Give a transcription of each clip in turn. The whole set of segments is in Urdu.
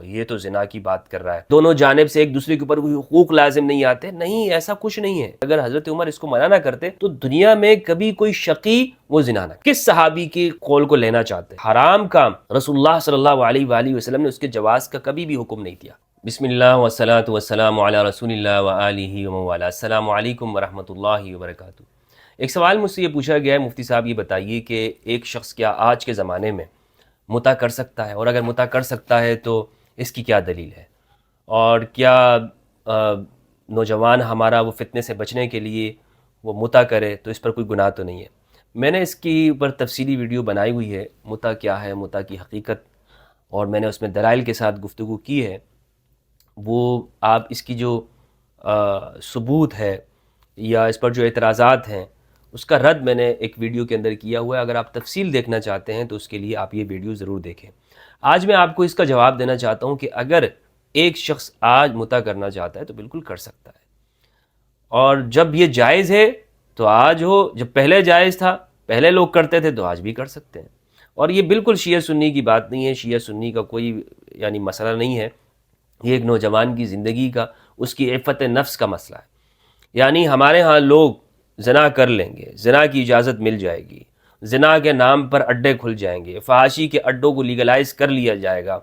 یہ تو زنا کی بات کر رہا ہے، دونوں جانب سے ایک دوسرے کے اوپر کوئی حقوق لازم نہیں آتے. نہیں، ایسا کچھ نہیں ہے. اگر حضرت عمر اس کو منع نہ کرتے تو دنیا میں کبھی کوئی شقی وہ زنا نہ. کس صحابی کی قول کو لینا چاہتے؟ حرام کام رسول اللہ صلی اللہ علیہ وآلہ وسلم نے اس کے جواز کا کبھی بھی حکم نہیں دیا. بسم اللہ والصلاة والسلام علی رسول اللہ وآلہ ومن والہ. السلام علیکم ورحمۃ اللہ وبرکاتہ. ایک سوال مجھ سے یہ پوچھا گیا ہے، مفتی صاحب یہ بتائیے کہ ایک شخص کیا آج کے زمانے میں متع کر سکتا ہے، اور اگر متع کر سکتا ہے تو اس کی کیا دلیل ہے، اور کیا نوجوان ہمارا وہ فتنے سے بچنے کے لیے وہ متع کرے تو اس پر کوئی گناہ تو نہیں ہے؟ میں نے اس کی اوپر تفصیلی ویڈیو بنائی ہوئی ہے، متع کیا ہے، متع کی حقیقت، اور میں نے اس میں دلائل کے ساتھ گفتگو کی ہے. وہ آپ اس کی جو ثبوت ہے یا اس پر جو اعتراضات ہیں اس کا رد میں نے ایک ویڈیو کے اندر کیا ہوا ہے. اگر آپ تفصیل دیکھنا چاہتے ہیں تو اس کے لیے آپ یہ ویڈیو ضرور دیکھیں. آج میں آپ کو اس کا جواب دینا چاہتا ہوں کہ اگر ایک شخص آج متع کرنا چاہتا ہے تو بالکل کر سکتا ہے، اور جب یہ جائز ہے تو آج ہو، جب پہلے جائز تھا، پہلے لوگ کرتے تھے، تو آج بھی کر سکتے ہیں. اور یہ بالکل شیعہ سنی کی بات نہیں ہے، شیعہ سنی کا کوئی یعنی مسئلہ نہیں ہے. یہ ایک نوجوان کی زندگی کا، اس کی عفت نفس کا مسئلہ ہے. یعنی ہمارے ہاں لوگ زنا کر لیں گے، زنا کی اجازت مل جائے گی، زنا کے نام پر اڈے کھل جائیں گے، فحاشی کے اڈوں کو لیگلائز کر لیا جائے گا،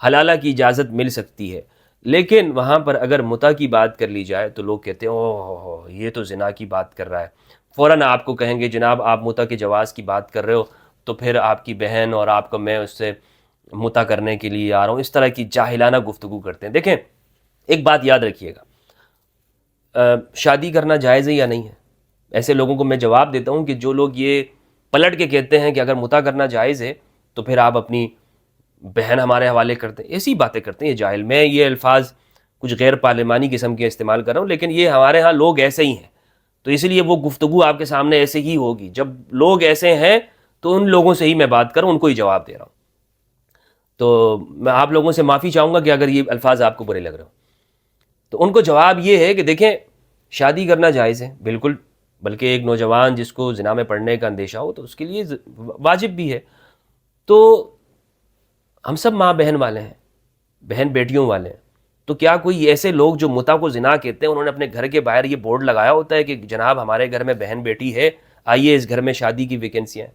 حلالہ کی اجازت مل سکتی ہے. لیکن وہاں پر اگر متع کی بات کر لی جائے تو لوگ کہتے ہیں اوہ یہ تو زنا کی بات کر رہا ہے. فوراً آپ کو کہیں گے جناب آپ متع کے جواز کی بات کر رہے ہو تو پھر آپ کی بہن اور آپ کو میں اس سے متع کرنے کے لیے آ رہا ہوں. اس طرح کی جاہلانہ گفتگو کرتے ہیں. دیکھیں ایک بات یاد رکھیے گا، شادی کرنا جائز ہے یا نہیں ہے؟ ایسے لوگوں کو میں جواب دیتا ہوں کہ جو لوگ یہ پلٹ کے کہتے ہیں کہ اگر متع کرنا جائز ہے تو پھر آپ اپنی بہن ہمارے حوالے کرتے ہیں، ایسی باتیں کرتے ہیں یہ جاہل. میں یہ الفاظ کچھ غیر پارلیمانی قسم کے استعمال کر رہا ہوں، لیکن یہ ہمارے ہاں لوگ ایسے ہی ہیں، تو اس لیے وہ گفتگو آپ کے سامنے ایسے ہی ہوگی. جب لوگ ایسے ہیں تو ان لوگوں سے ہی میں بات کروں، ان کو ہی جواب دے رہا ہوں. تو میں آپ لوگوں سے معافی چاہوں گا کہ اگر یہ الفاظ آپ کو برے لگ رہے ہوں. تو ان کو جواب یہ ہے کہ دیکھیں شادی کرنا جائز ہے بالکل، بلکہ ایک نوجوان جس کو زنا میں پڑنے کا اندیشہ ہو تو اس کے لیے واجب بھی ہے. تو ہم سب ماں بہن والے ہیں، بہن بیٹیوں والے ہیں. تو کیا کوئی ایسے لوگ جو متع کو زنا کہتے ہیں انہوں نے اپنے گھر کے باہر یہ بورڈ لگایا ہوتا ہے کہ جناب ہمارے گھر میں بہن بیٹی ہے، آئیے اس گھر میں شادی کی ویکینسیاں ہیں،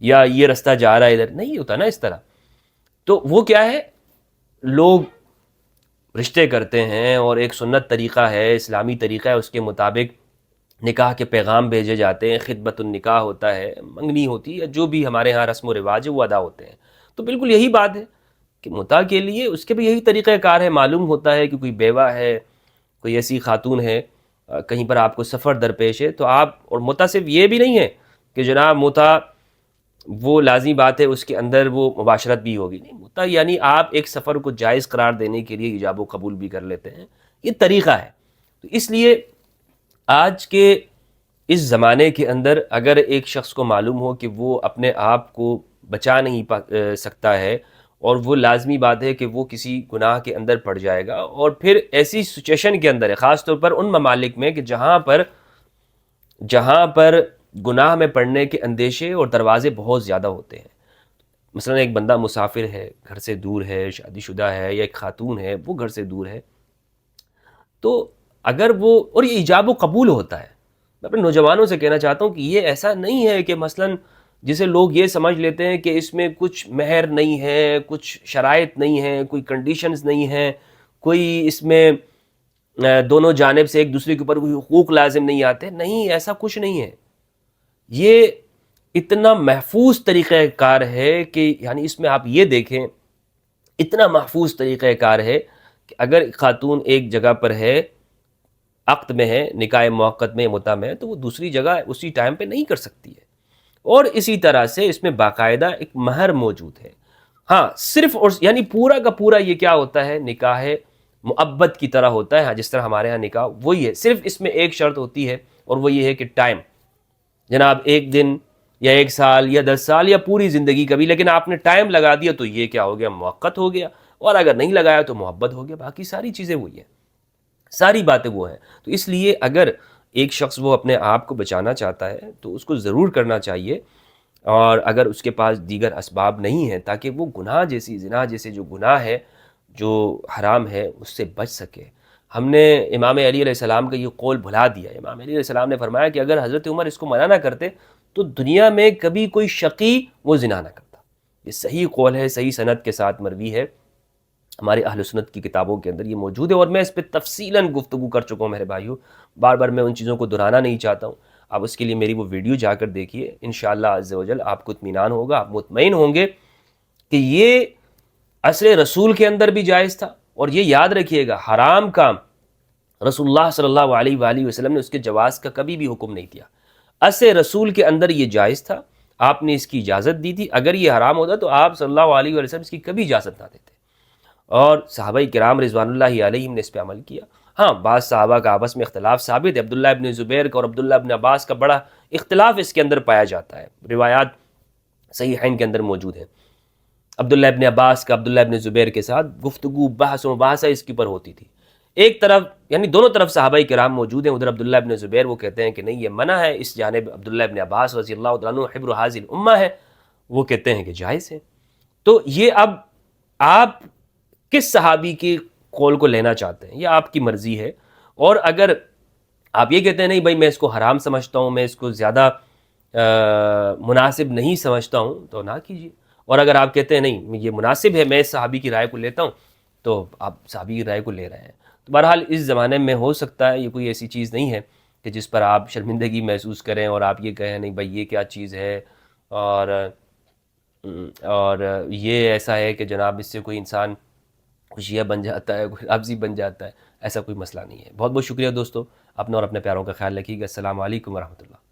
یا یہ رستہ جا رہا ہے ادھر؟ نہیں ہوتا نا اس طرح. تو وہ کیا ہے، لوگ رشتے کرتے ہیں اور ایک سنت طریقہ ہے، اسلامی طریقہ ہے، اس کے مطابق نکاح کے پیغام بھیجے جاتے ہیں، خطبۃ النکاح ہوتا ہے، منگنی ہوتی ہے، جو بھی ہمارے ہاں رسم و رواج ہے وہ ادا ہوتے ہیں. تو بالکل یہی بات ہے کہ متع کے لیے اس کے بھی یہی طریقہ کار ہے. معلوم ہوتا ہے کہ کوئی بیوہ ہے، کوئی ایسی خاتون ہے، کہیں پر آپ کو سفر درپیش ہے تو آپ، اور متع صرف یہ بھی نہیں ہے کہ جناب متع وہ لازمی بات ہے اس کے اندر وہ مباشرت بھی ہوگی، نہیں. متع یعنی آپ ایک سفر کو جائز قرار دینے کے لیے ایجاب و قبول بھی کر لیتے ہیں، یہ طریقہ ہے. تو اس لیے آج کے اس زمانے کے اندر اگر ایک شخص کو معلوم ہو کہ وہ اپنے آپ کو بچا نہیں سکتا ہے، اور وہ لازمی بات ہے کہ وہ کسی گناہ کے اندر پڑ جائے گا، اور پھر ایسی سچویشن کے اندر ہے، خاص طور پر ان ممالک میں کہ جہاں پر گناہ میں پڑنے کے اندیشے اور دروازے بہت زیادہ ہوتے ہیں. مثلا ایک بندہ مسافر ہے، گھر سے دور ہے، شادی شدہ ہے، یا ایک خاتون ہے وہ گھر سے دور ہے، تو اگر وہ، اور یہ ایجاب و قبول ہوتا ہے. میں اپنے نوجوانوں سے کہنا چاہتا ہوں کہ یہ ایسا نہیں ہے کہ مثلا جسے لوگ یہ سمجھ لیتے ہیں کہ اس میں کچھ مہر نہیں ہے، کچھ شرائط نہیں ہیں، کوئی کنڈیشنز نہیں ہیں، کوئی اس میں دونوں جانب سے ایک دوسرے کے اوپر کوئی حقوق لازم نہیں آتے. نہیں، ایسا کچھ نہیں ہے. یہ اتنا محفوظ طریقہ کار ہے کہ یعنی اس میں آپ یہ دیکھیں، اتنا محفوظ طریقہ کار ہے کہ اگر خاتون ایک جگہ پر ہے، عقد میں ہے، نکاح موقت میں، متع میں ہے، تو وہ دوسری جگہ اسی ٹائم پہ نہیں کر سکتی ہے. اور اسی طرح سے اس میں باقاعدہ ایک مہر موجود ہے. ہاں صرف، اور یعنی پورا کا پورا یہ کیا ہوتا ہے، نکاح مؤبد کی طرح ہوتا ہے. ہاں جس طرح ہمارے ہاں نکاح وہی ہے، صرف اس میں ایک شرط ہوتی ہے، اور وہ یہ ہے کہ ٹائم، جناب ایک دن یا ایک سال یا 10 سال یا پوری زندگی کا بھی، لیکن آپ نے ٹائم لگا دیا تو یہ کیا ہو گیا، موقت ہو گیا. اور اگر نہیں لگایا تو محبت ہو گیا. باقی ساری چیزیں وہی ہیں، ساری باتیں وہ ہیں. تو اس لیے اگر ایک شخص وہ اپنے آپ کو بچانا چاہتا ہے تو اس کو ضرور کرنا چاہیے. اور اگر اس کے پاس دیگر اسباب نہیں ہیں تاکہ وہ گناہ جیسی، زنا جیسے جو گناہ ہے جو حرام ہے اس سے بچ سکے۔ ہم نے امام علی علیہ السلام کا یہ قول بھلا دیا۔ امام علی علیہ السلام نے فرمایا کہ اگر حضرت عمر اس کو منع نہ کرتے تو دنیا میں کبھی کوئی شقی وہ زنا نہ کرتا۔ یہ صحیح قول ہے، صحیح سند کے ساتھ مروی ہے، ہمارے اہل سنت کی کتابوں کے اندر یہ موجود ہے، اور میں اس پہ تفصیلاً گفتگو کر چکا ہوں میرے بھائیوں، بار بار میں ان چیزوں کو دہرانا نہیں چاہتا ہوں۔ آپ اس کے لیے میری وہ ویڈیو جا کر دیکھیے، انشاءاللہ عز و جل آپ کو اطمینان ہوگا، آپ مطمئن ہوں گے کہ یہ عصر رسول کے اندر بھی جائز تھا، اور یہ یاد رکھیے گا حرام کام رسول اللہ صلی اللہ علیہ وآلہ وسلم نے اس کے جواز کا کبھی بھی حکم نہیں دیا۔ عصر رسول کے اندر یہ جائز تھا، آپ نے اس کی اجازت دی تھی، اگر یہ حرام ہوتا تو آپ صلی اللہ علیہ وسلم اس کی کبھی اجازت نہ دیتے، اور صحابہ کرام رضوان اللہ علیہم نے اس پہ عمل کیا۔ ہاں بعض صحابہ کا آپس میں اختلاف ثابت ہے، عبداللہ ابن زبیر کا اور عبداللہ ابن عباس کا بڑا اختلاف اس کے اندر پایا جاتا ہے، روایات صحیحین کے اندر موجود ہیں۔ عبداللہ ابن عباس کا عبداللہ ابن زبیر کے ساتھ گفتگو، بحث و مباحثہ اس کے اوپر ہوتی تھی۔ ایک طرف یعنی دونوں طرف صحابہ کرام موجود ہیں، ادھر عبداللہ ابن زبیر وہ کہتے ہیں کہ نہیں یہ منع ہے، اس جانب عبداللہ ابن عباس رضی اللہ تعالیٰ عنہ حبر حاضر الامہ ہے، وہ کہتے ہیں کہ جائز ہے۔ تو یہ اب آپ کس صحابی کے قول کو لینا چاہتے ہیں یہ آپ کی مرضی ہے، اور اگر آپ یہ کہتے ہیں نہیں بھائی میں اس کو حرام سمجھتا ہوں، میں اس کو زیادہ مناسب نہیں سمجھتا ہوں، تو نہ کیجیے، اور اگر آپ کہتے ہیں نہیں یہ مناسب ہے میں اس صحابی کی رائے کو لیتا ہوں، تو آپ صحابی کی رائے کو لے رہے ہیں۔ تو بہرحال اس زمانے میں ہو سکتا ہے یہ کوئی ایسی چیز نہیں ہے کہ جس پر آپ شرمندگی محسوس کریں اور آپ یہ کہیں نہیں بھائی یہ کیا چیز ہے، اور یہ ایسا ہے کہ جناب اس سے کوئی انسان شیعہ بن جاتا ہے، کوئی رافضی بن جاتا ہے، ایسا کوئی مسئلہ نہیں ہے۔ بہت بہت شکریہ دوستو، اپنا اور اپنے پیاروں کا خیال رکھیے گا۔ السلام علیکم ورحمۃ اللہ۔